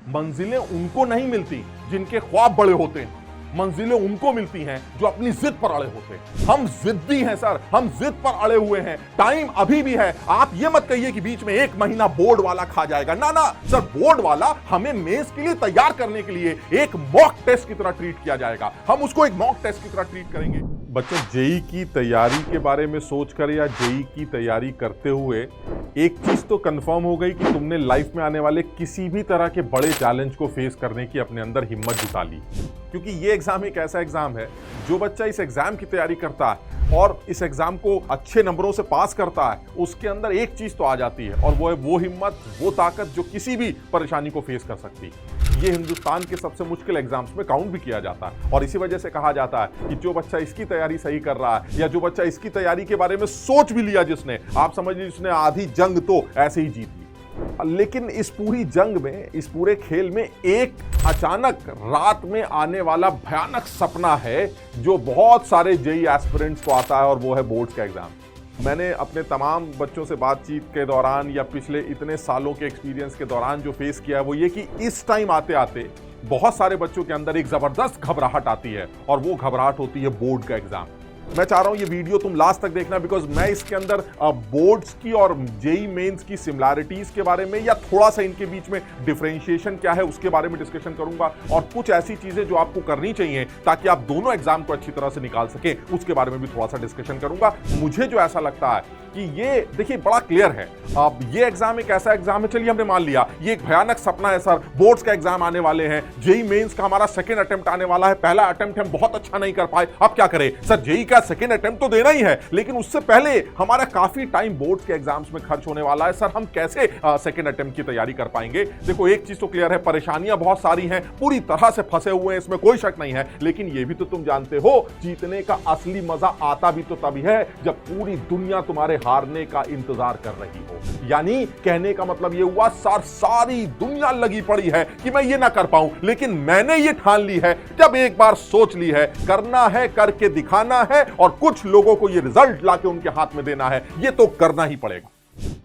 मंजिलें उनको नहीं मिलती जिनके ख्वाब बड़े होते हैं, मंजिलें उनको मिलती हैं जो अपनी जिद पर अड़े होते हैं। हम जिद्दी हैं सर, हम जिद पर अड़े हुए हैं, टाइम अभी भी है। आप ये मत कहिए कि बीच में 1 महीना बोर्ड वाला खा जाएगा, ना ना सर, बोर्ड वाला हमें मेंस के लिए तैयार करने के लिए एक मॉक टेस्ट की तरह ट्रीट किया जाएगा, हम उसको एक मॉक टेस्ट की तरह ट्रीट करेंगे। बच्चों, जेई की तैयारी के बारे में सोचकर या जेई की तैयारी करते हुए एक चीज तो कंफर्म हो गई कि तुमने लाइफ में आने वाले किसी भी तरह के बड़े चैलेंज को फेस करने की अपने अंदर हिम्मत जुटा ली, क्योंकि ये एग्जाम एक ऐसा एग्जाम है जो बच्चा इस एग्जाम की तैयारी करता है और इस एग्जाम को अच्छे नंबरों से पास करता है, उसके अंदर एक चीज तो आ जाती है और वो है वो हिम्मत, वो ताकत जो किसी भी परेशानी को फेस कर सकती है। ये हिंदुस्तान के सबसे मुश्किल एग्जाम्स में काउंट भी किया जाता है और इसी वजह से कहा जाता है कि जो बच्चा इसकी तैयारी सही कर रहा है या जो बच्चा इसकी तैयारी के बारे में सोच भी लिया जिसने, आप समझ लीजिए उसने आधी जंग तो ऐसे ही जीत ली। लेकिन इस पूरी जंग में, इस पूरे खेल में एक अचानक रात में आने वाला भयानक सपना है जो बहुत सारे जेई एस्पिरेंट्स को आता है और वो है बोर्ड्स का एग्जाम। मैंने अपने तमाम बच्चों से बातचीत के दौरान या पिछले इतने सालों के एक्सपीरियंस के दौरान जो फेस किया है वो ये कि इस टाइम आते आते बहुत सारे बच्चों के अंदर एक जबरदस्त घबराहट आती है और वो घबराहट होती है बोर्ड का एग्जाम। मैं चाह रहा हूं ये वीडियो तुम लास्ट तक देखना, बिकॉज मैं इसके अंदर बोर्ड्स की और जेई मेंस की सिमिलैरिटीज के बारे में या थोड़ा सा इनके बीच में डिफरेंशिएशन क्या है उसके बारे में डिस्कशन करूंगा और कुछ ऐसी चीजें जो आपको करनी चाहिए ताकि आप दोनों एग्जाम को अच्छी तरह से निकाल सके उसके बारे में भी थोड़ा सा डिस्कशन करूंगा। मुझे जो ऐसा लगता है कि ये देखिए बड़ा क्लियर है, अब ये एग्जाम एक ऐसा एग्जाम है, चलिए हमने मान लिया ये एक भयानक सपना है सर, बोर्ड्स का एग्जाम आने वाले हैं, जेई मेंस का हमारा सेकंड अटेम्प्ट आने वाला है, पहला अटेम्प्ट हम बहुत अच्छा नहीं कर पाए, अब क्या करें सर, जेई का सेकंड अटेम्प्ट तो देना ही है लेकिन उससे पहले हमारा काफी टाइम बोर्ड्स के एग्जाम्स में खर्च होने वाला है, सर हम कैसे सेकंड अटेम्प्ट की तैयारी कर पाएंगे। देखो एक चीज तो क्लियर है, परेशानियां बहुत सारी हैं, पूरी तरह से फंसे हुए हैं, इसमें कोई शक नहीं है, लेकिन ये भी तो तुम जानते हो जीतने का असली मजा आता भी तो तभी है जब पूरी दुनिया तुम्हारे हारने का इंतजार कर रही हो। यानी कहने का मतलब ये हुआ सर, सारी दुनिया लगी पड़ी है कि मैं ये ना कर पाऊं, लेकिन मैंने ये ठान ली है, जब एक बार सोच ली है, करना है, करके दिखाना है और कुछ लोगों को ये रिजल्ट लाके उनके हाथ में देना है, ये तो करना ही पड़ेगा।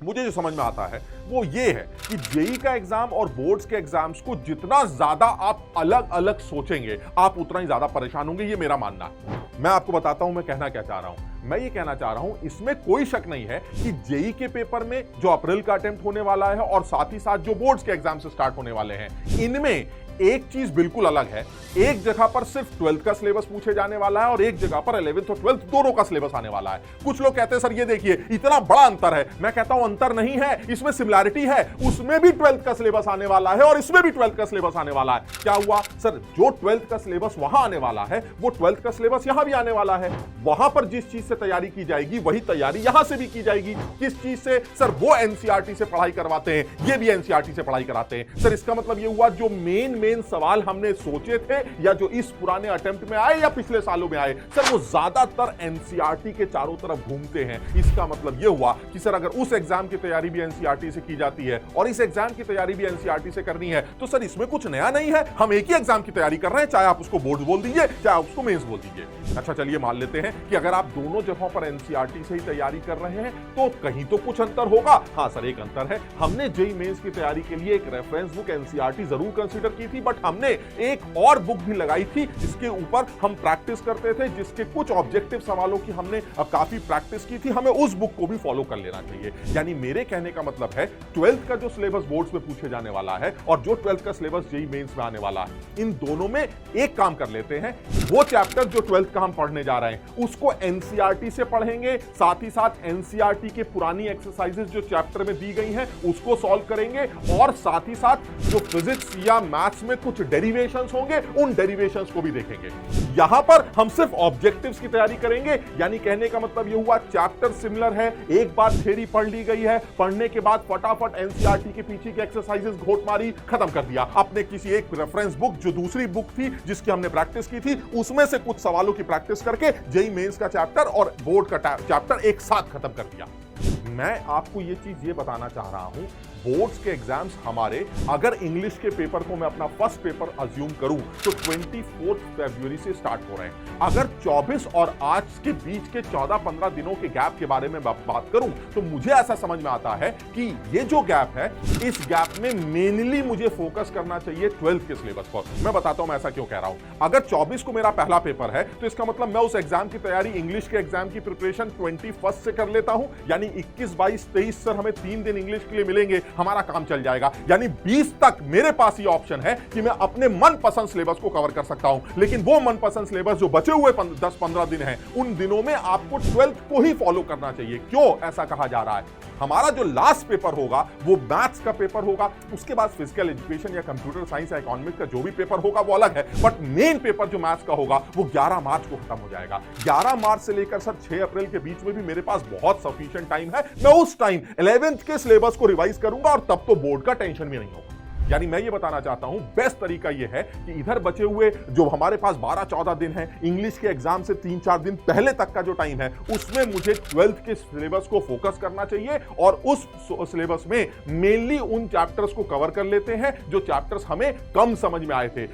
मुझे जो समझ में आता है वो ये है कि जेई का एग्जाम और बोर्ड्स के एग्जाम्स को जितना ज्यादा आप अलग अलग सोचेंगे आप उतना ही ज्यादा परेशान होंगे, ये मेरा मानना है। मैं आपको बताता हूं मैं कहना क्या चाह रहा हूं। मैं ये कहना चाह रहा हूं इसमें कोई शक नहीं है कि जेई के पेपर में जो अप्रैल का अटेम्प्ट होने वाला है और साथ ही साथ जो बोर्ड्स के एग्जाम से स्टार्ट होने वाले हैं, इनमें एक चीज बिल्कुल अलग है, एक जगह पर सिर्फ 12th का सिलेबस पूछे जाने वाला है और एक जगह पर 11th और 12th दोनों का सिलेबस आने वाला है। कुछ लोग कहते हैं सर ये देखिए इतना बड़ा अंतर है, मैं कहता हूं अंतर नहीं है, इसमें सिमिलैरिटी है, उसमें भी 12th का सिलेबस आने वाला है और इसमें भी 12th का सिलेबस आने वाला है। क्या हुआ सर, जो 12th का सिलेबस वहां आने वाला है वो 12th का सिलेबस यहां भी आने वाला है, वहां पर जिस चीज से तैयारी की जाएगी वही तैयारी यहां से भी की जाएगी। किस चीज से सर, वो एनसीईआरटी से पढ़ाई करवाते हैं, ये भी एनसीईआरटी से पढ़ाई कराते हैं। सर इसका मतलब ये हुआ जो मेन सवाल हमने सोचे थे या जो इस पुराने अटेम्प्ट में आए या पिछले सालों में आए, सर वो ज्यादातर एनसीईआरटी के चारों तरफ घूमते हैं। इसका मतलब यह हुआ कि सर अगर उस एग्जाम की तैयारी भी एनसीईआरटी से की जाती है और इस एग्जाम की तैयारी भी एनसीईआरटी से करनी है तो सर इसमें कुछ नया नहीं है, हम एक ही एग्जाम की तैयारी कर रहे हैं, चाहे आप उसको बोर्ड बोल दीजिए चाहे आप उसको मेंस बोल दीजिए। अच्छा चलिए मान लेते हैं कि अगर आप दोनों जगहों पर एनसीईआरटी से ही तैयारी कर रहे हैं तो कहीं तो कुछ अंतर होगा। हाँ सर एक अंतर है, हमने जेईई मेंस की तैयारी के लिए एक रेफरेंस बुक एनसीईआरटी जरूर कंसीडर की थी, बट हमने एक और बुक भी लगाई थी जिसके ऊपर हम प्रैक्टिस करते थे, जिसके कुछ ऑब्जेक्टिव सवालों की हमने काफी प्रैक्टिस की थी, हमें उस बुक को भी फॉलो कर लेना चाहिए। यानी मेरे कहने का मतलब है 12th का जो सिलेबस बोर्ड्स में पूछे जाने वाला है और जो 12th का सिलेबस जेईई मेंस में आने वाला है, इन दोनों में एक काम कर लेते हैं, वो चैप्टर जो 12th का हम पढ़ने जा रहे हैं उसको एनसीईआरटी से पढ़ेंगे, साथ ही साथ एनसीईआरटी के पुरानी एक्सरसाइजेस जो चैप्टर में दी गई हैं उसको सॉल्व करेंगे और साथ ही साथ जो फिजिक्स या मैथ्स में कुछ डेरिवेशंस होंगे उन डेरिवेशंस को भी देखेंगे। यहां पर हम सिर्फ ऑब्जेक्टिव्स की तैयारी करेंगे, यानी कहने का मतलब यह हुआ चैप्टर सिमिलर है, एक बार थ्योरी पढ़ ली गई है, पढ़ने के बाद फटाफट एनसीईआरटी के पीछे की एक्सरसाइजेस घोट मारी, खत्म कर दिया। अपने किसी एक रेफरेंस बुक जो दूसरी बुक थी जिसकी हमने प्रैक्टिस की थी उसमें से कुछ सवालों की प्रैक्टिस करके जेईई मेंस का चैप्टर और बोर्ड का चैप्टर एक साथ खत्म कर दिया। मैं आपको ये चीज ये बताना चाह रहा हूं, बोर्ड्स के एग्जाम्स हमारे, अगर इंग्लिश के पेपर को मैं अपना फर्स्ट पेपर अज्यूम करूं तो 24 फरवरी से स्टार्ट हो रहे हैं। अगर 24 और आज के बीच के 14-15 दिनों के गैप के बारे में बात करूं तो मुझे ऐसा समझ में आता है कि ये जो गैप है, इस गैप में मेनली मुझे फोकस करना चाहिए 12th के सिलेबस पर। मैं बताता हूं मैं ऐसा क्यों कह रहा हूं। अगर 24 को मेरा पहला पेपर है तो इसका मतलब मैं उस एग्जाम की तैयारी, इंग्लिश के एग्जाम की प्रिपरेशन 21 से कर लेता हूं, यानी 21, 22, 23 सर हमें 3 दिन इंग्लिश के लिए मिलेंगे, हमारा काम चल जाएगा। यानी 20 तक मेरे पास ये ऑप्शन है कि मैं अपने मनपसंद सिलेबस को कवर कर सकता हूं। लेकिन वो मनपसंद सिलेबस जो बचे हुए 10-15 दिन हैं, उन दिनों में आपको 12th को ही फॉलो करना चाहिए। क्यों ऐसा कहा जा रहा है? हमारा जो लास्ट पेपर होगा वो मैथ्स का पेपर होगा, उसके बाद फिजिकल एजुकेशन या कंप्यूटर साइंस या इकोनॉमिक्स का जो भी पेपर होगा वो अलग है, बट मेन पेपर जो मैथ्स का होगा वो 11 मार्च को खत्म हो जाएगा। 11 मार्च से लेकर सर 6 अप्रैल के बीच में भी मेरे पास बहुत सफिशिएंट टाइम है। मैं उस टाइम 11th के सिलेबस को रिवाइज करूंगा और तब तो बोर्ड का टेंशन भी नहीं होगा। यानी मैं ये बताना चाहता हूं, बेस्ट तरीका ये है कि इधर बचे हुए जो हमारे पास 12-14 दिन है, इंग्लिश के एग्जाम से 3-4 दिन पहले तक का जो टाइम है, उसमें मुझे 12th के सिलेबस को फोकस करना चाहिए और उस सिलेबस में मेनली उन चैप्टर्स को कवर कर लेते हैं जो चैप्टर्स हमें कम समझ में आए थे।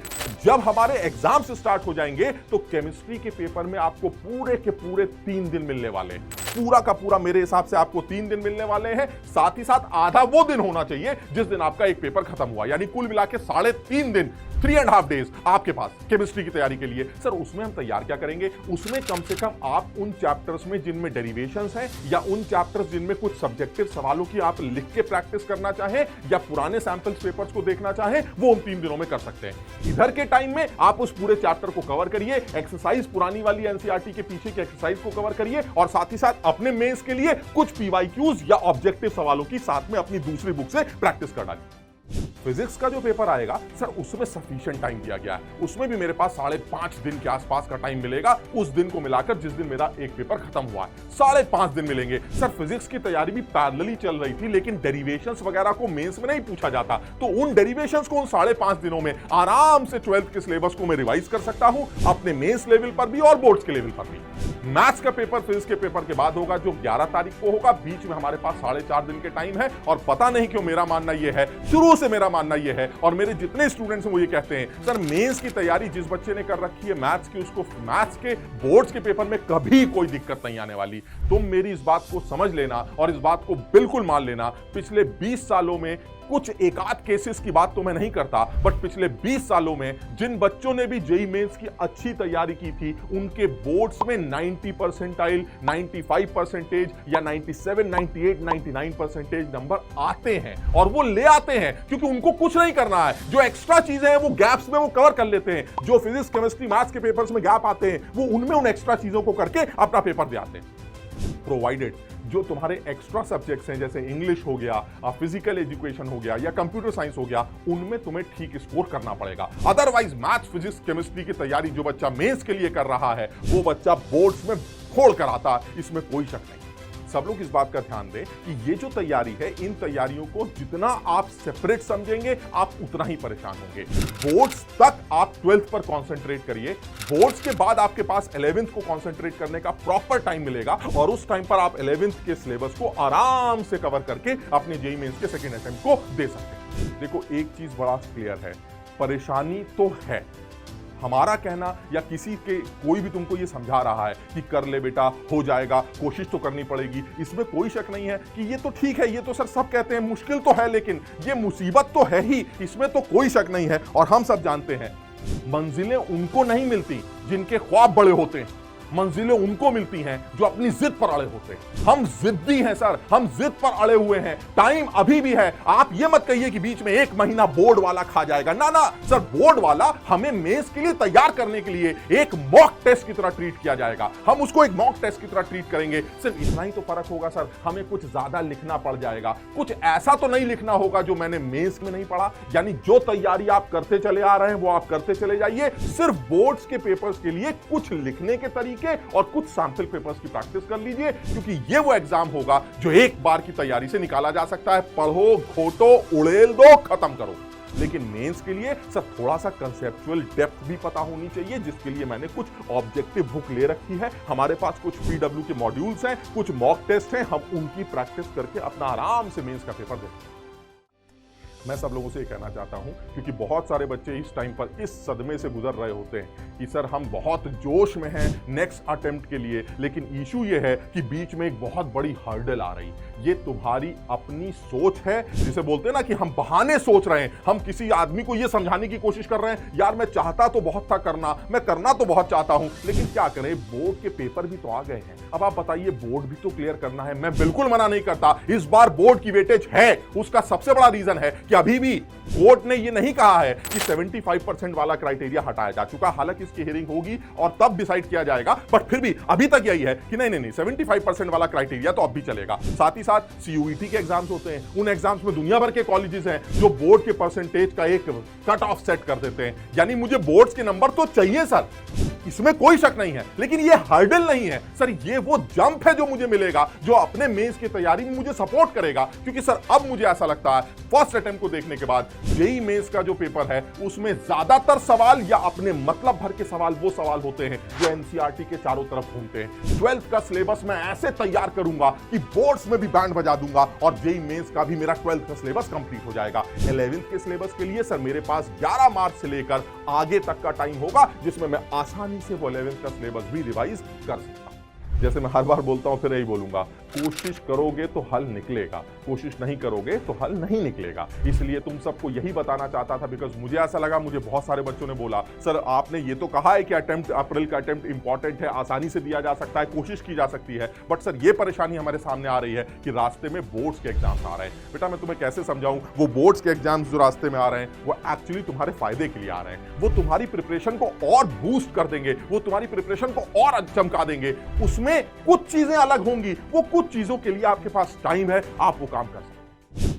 जब हमारे एग्जाम्स स्टार्ट हो जाएंगे तो केमिस्ट्री के पेपर में आपको पूरे के पूरे 3 दिन मिलने वाले हैं। पूरा का पूरा मेरे हिसाब से आपको 3 दिन मिलने वाले हैं। साथ ही साथ आधा वो दिन होना चाहिए जिस दिन आपका एक पेपर खत्म हुआ, यानी कुल मिला के 3.5 दिन, 3.5 डेज आपके पास केमिस्ट्री की तैयारी के लिए। सर उसमें हम तैयार क्या करेंगे? उसमें कम से कम आप उन चैप्टर्स में जिनमें डेरिवेशंस हैं, या उन चैप्टर्स जिनमें कुछ सब्जेक्टिव सवालों की आप लिख के प्रैक्टिस करना चाहें, या पुराने सैंपल्स पेपर्स को देखना चाहें, वो उन 3 दिनों में कर सकते हैं। इधर के टाइम में आप उस पूरे चैप्टर को कवर करिए, एक्सरसाइज पुरानी वाली एनसीईआरटी के पीछे की एक्सरसाइज को कवर करिए, और साथ ही साथ अपने मेंस के लिए कुछ पीवाईक्यूज या ऑब्जेक्टिव सवालों की साथ में अपनी दूसरी बुक से प्रैक्टिस कर डालिए। फिजिक्स का जो पेपर आएगा सर, उसमें सफिशिएंट टाइम दिया गया है, उसमें भी मेरे पास 5.5 दिन के आसपास का टाइम मिलेगा। उस दिन को मिलाकर जिस दिन मेरा एक पेपर खत्म हुआ है, 5.5 दिन मिलेंगे। सर फिजिक्स की तैयारी भी पैरेलली चल रही थी, लेकिन डेरिवेशंस वगैरह को मेंस में नहीं पूछा जाता, तो उन डेरिवेशंस को उन 5.5 दिनों में आराम से 12th के सिलेबस को मैं रिवाइज कर सकता हूं, अपने मेंस लेवल पर भी और बोर्ड्स के लेवल पर भी। मैथ्स का पेपर फिजिक्स के पेपर के बाद होगा, जो 11 तारीख को होगा। बीच में हमारे पास 4.5 दिन के टाइम है, और पता नहीं क्यों मेरा मानना यह है, शुरू से मेरा मानना यह है, और मेरे जितने स्टूडेंट्स हैं वो ये कहते हैं, सर मेंस की तैयारी जिस बच्चे ने कर रखी है मैथ्स की, उसको मैथ्स के बोर्ड्स के पेपर में कभी कोई दिक्कत नहीं आने वाली। तुम मेरी इस बात को समझ लेना और इस बात को बिल्कुल मान लेना। पिछले 20 सालों में कुछ एकाध केसेस की बात तो मैं नहीं करता, बट पिछले 20 सालों में जिन बच्चों ने भी जेईई मेंस की अच्छी तैयारी की थी, उनके बोर्ड्स में 90 परसेंटाइल, 95 परसेंटेज या 97, 98, 99 परसेंटेज नंबर आते हैं, और वो ले आते हैं क्योंकि उनको कुछ नहीं करना है। जो एक्स्ट्रा चीजें हैं वो गैप्स में वो कवर कर लेते हैं। जो फिजिक्स, केमिस्ट्री, मैथ्स के पेपर्स में गैप आते हैं, वो उनमें उन एक्स्ट्रा चीजों को करके अपना पेपर दे आते हैं। प्रोवाइडेड जो तुम्हारे एक्स्ट्रा सब्जेक्ट्स हैं, जैसे इंग्लिश हो गया, फिजिकल एजुकेशन हो गया, या कंप्यूटर साइंस हो गया, उनमें तुम्हें ठीक स्कोर करना पड़ेगा। अदरवाइज मैथ्स, फिजिक्स, केमिस्ट्री की तैयारी जो बच्चा मेंस के लिए कर रहा है, वो बच्चा बोर्ड्स में फोड़ कर आता, इसमें कोई शक नहीं। सब लोग इस बात का ध्यान दें कि ये जो तैयारी है, इन तैयारियों को जितना आप सेपरेट समझेंगे, आप उतना ही परेशान होंगे। बोर्ड्स तक आप 12th पर कंसंट्रेट करिए, बोर्ड्स के बाद आपके पास 11th को कंसंट्रेट करने का प्रॉपर टाइम मिलेगा, और उस टाइम पर आप 11th के सिलेबस को आराम से कवर करके अपने जेईई मेंस के सेकेंड अटेम्प्ट को दे सकते हैं। देखो एक चीज बड़ा क्लियर है, परेशानी तो है। हमारा कहना या किसी के कोई भी तुमको ये समझा रहा है कि कर ले बेटा, हो जाएगा, कोशिश तो करनी पड़ेगी, इसमें कोई शक नहीं है कि ये तो ठीक है, ये तो सर सब कहते हैं मुश्किल तो है, लेकिन ये मुसीबत तो है ही, इसमें तो कोई शक नहीं है। और हम सब जानते हैं मंजिलें उनको नहीं मिलती जिनके ख्वाब बड़े होते हैं, मंजिलें उनको मिलती हैं जो अपनी जिद पर अड़े होते हैं। हम जिद्दी हैं सर, हम जिद पर अड़े हुए हैं, टाइम अभी भी है। आप ये मत कहिए कि बीच में 1 महीना बोर्ड वाला खा जाएगा, ना ना सर, बोर्ड वाला हमें मेंस के लिए तैयार करने के लिए एक मॉक टेस्ट की तरह ट्रीट किया जाएगा। हम उसको एक मॉक टेस्ट की तरह ट्रीट करेंगे, सिर्फ इतना ही तो फर्क होगा सर, हमें कुछ ज्यादा लिखना पड़ जाएगा, कुछ ऐसा तो नहीं लिखना होगा जो मैंने मेंस में नहीं पढ़ा। यानी जो तैयारी आप करते चले आ रहे हैं वो आप करते चले जाइए, सिर्फ बोर्ड्स के पेपर्स के लिए कुछ लिखने के तरीके और कुछ सैंपल पेपर्स की प्रैक्टिस कर लीजिए, क्योंकि ये वो एग्जाम होगा जो एक बार की तैयारी से निकाला जा सकता है। पढ़ो, घोटो, उड़ेल दो, खत्म करो। लेकिन मेंस के लिए सर थोड़ा सा कंसेप्चुअल डेप्थ भी पता होनी चाहिए, जिसके लिए मैंने कुछ ऑब्जेक्टिव बुक ले रखी है। हमारे पास कुछ पीडब्ल्यू के मॉड्यूल्स हैं, कुछ मॉक टेस्ट हैं, हम उनकी प्रैक्टिस करके अपना आराम से मेंस का पेपर दें। मैं सब लोगों से ये कहना चाहता हूं, क्योंकि बहुत सारे बच्चे इस टाइम पर इस सदमे से गुजर रहे होते हैं कि सर हम बहुत जोश में हैं नेक्स्ट अटेम्प्ट के लिए, लेकिन इशू ये है कि बीच में एक बहुत बड़ी हर्डल आ रही। ये तुम्हारी अपनी सोच है, जिसे बोलते हैं ना कि हम बहाने सोच रहे हैं, हम किसी आदमी को ये समझाने की कोशिश कर रहे हैं यार मैं चाहता तो बहुत था करना, मैं करना तो बहुत चाहता हूं, लेकिन क्या करें, बोर्ड के पेपर भी तो आ गए हैं। अब आप बताइए, बोर्ड भी तो क्लियर करना है। मैं बिल्कुल मना नहीं करता, इस बार बोर्ड की वेटेज है। उसका सबसे बड़ा रीजन है कि अभी भी कोर्ट ने ये नहीं कहा है कि 75% वाला क्राइटेरिया हटाया जा चुका, हालांकि इसकी हियरिंग होगी और तब डिसाइड किया जाएगा, बट फिर भी अभी तक यही है कि नहीं 75% वाला क्राइटेरिया तो अब भी चलेगा। साथ ही साथ सीयूईटी के एग्जाम्स होते हैं, उन एग्जाम्स में दुनिया भर के कॉलेजेस हैं जो बोर्ड के परसेंटेज का एक कट ऑफ सेट कर देते हैं, यानी मुझे बोर्ड्स के नंबर तो चाहिए सर, इसमें कोई शक नहीं है, लेकिन ये हर्डल नहीं है सर, ये वो जंप है जो मुझे मिलेगा, जो अपने मेंस की तैयारी में मुझे सपोर्ट करेगा। क्योंकि सर अब मुझे ऐसा लगता है फर्स्ट अटेम्प्ट को देखने के बाद जेईई मेंस का जो पेपर है उसमें ज्यादातर सवाल या अपने मतलब भर के सवाल वो सवाल होते हैं जो एनसीईआरटी के चारों तरफ घूमते हैं। 12th का सिलेबस मैं ऐसे तैयार करूंगा कि बोर्ड्स में भी बैंड बजा दूंगा और जेईई मेंस का भी मेरा 12th का सिलेबस कंप्लीट हो जाएगा। 11th के सिलेबस के लिए सर मेरे पास 11 मार्च से लेकर आगे तक का टाइम होगा, जिसमें मैं आसानी से वो 11th का सिलेबस भी रिवाइज कर सकता हूं। जैसे मैं हर बार बोलता हूं, फिर यही बोलूंगा, कोशिश करोगे तो हल निकलेगा, कोशिश नहीं करोगे तो हल नहीं निकलेगा। इसलिए तुम सबको यही बताना चाहता था, बिकॉज मुझे ऐसा लगा, मुझे बहुत सारे बच्चों ने बोला सर आपने ये तो कहा है कि अटेम्प्ट अप्रैल का अटेम्प्ट इंपॉर्टेंट है, आसानी से दिया जा सकता है, कोशिश की जा सकती है, बट सर ये परेशानी हमारे सामने आ रही है कि रास्ते में बोर्ड्स के एग्जाम्स आ रहे हैं। बेटा मैं तुम्हें कैसे समझाऊं, वो बोर्ड्स के एग्जाम्स जो रास्ते में आ रहे हैं वो एक्चुअली तुम्हारे फायदे के लिए आ रहे हैं, वो तुम्हारी प्रिपरेशन को और बूस्ट कर देंगे, वो तुम्हारी प्रिपरेशन को और चमका देंगे। उसमें कुछ चीजें अलग होंगी, वो कुछ चीजों के लिए आपके पास टाइम है, आप वो काम कर सकते हैं।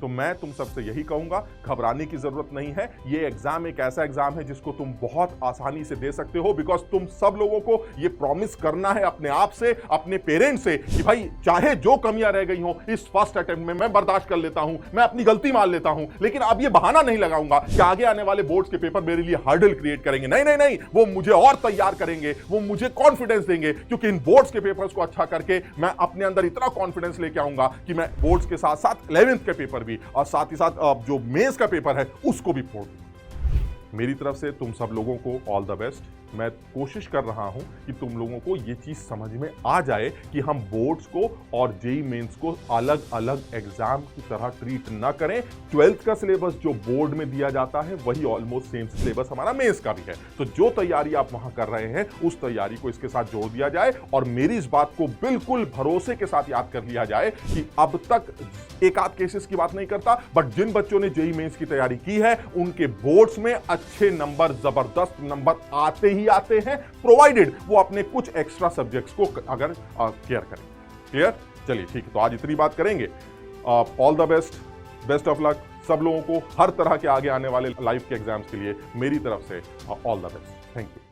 तो मैं तुम सबसे यही कहूंगा, घबराने की जरूरत नहीं है। ये एग्जाम एक ऐसा एग्जाम है जिसको तुम बहुत आसानी से दे सकते हो, बिकॉज तुम सब लोगों को ये प्रॉमिस करना है अपने आप से, अपने पेरेंट्स से कि भाई चाहे जो कमियां रह गई हो इस फर्स्ट अटेम्प्ट में मैं बर्दाश्त कर लेता हूं, मैं अपनी गलती मान लेता हूं, लेकिन अब ये बहाना नहीं लगाऊंगा कि आगे आने वाले बोर्ड्स के पेपर मेरे लिए हर्डल क्रिएट करेंगे। नहीं, वो मुझे और तैयार करेंगे, वो मुझे कॉन्फिडेंस देंगे, क्योंकि इन बोर्ड्स के पेपर्स को अच्छा करके मैं अपने अंदर इतना कॉन्फिडेंस लेके आऊंगा कि मैं बोर्ड्स के साथ साथ 11th के पेपर भी और साथ ही साथ जो मेंस का पेपर है उसको भी फोड़ दूं। मेरी तरफ से तुम सब लोगों को ऑल द बेस्ट। मैं कोशिश कर रहा हूं कि तुम लोगों को ये चीज समझ में आ जाए कि हम बोर्ड्स को और जेईई मेंस को अलग अलग एग्जाम की तरह ट्रीट ना करें। 12th का सिलेबस जो बोर्ड में दिया जाता है वही ऑलमोस्ट सेम सिलेबस हमारा मेंस का भी है, तो जो तैयारी आप वहां कर रहे हैं उस तैयारी को इसके साथ जोड़ दिया जाए और मेरी इस बात को बिल्कुल भरोसे के साथ याद कर लिया जाए कि अब तक एक आध केसेस की बात नहीं करता, बट जिन बच्चों ने जेईई मेंस की तैयारी की है उनके बोर्ड्स में अच्छे नंबर, जबरदस्त नंबर आते ही आते हैं, प्रोवाइडेड वो अपने कुछ एक्स्ट्रा सब्जेक्ट्स को अगर केयर करें। क्लियर? चलिए ठीक है, तो आज इतनी बात करेंगे। All the best, best of luck सब लोगों को हर तरह के आगे आने वाले लाइफ के एग्जाम्स के लिए मेरी तरफ से all the best. Thank you.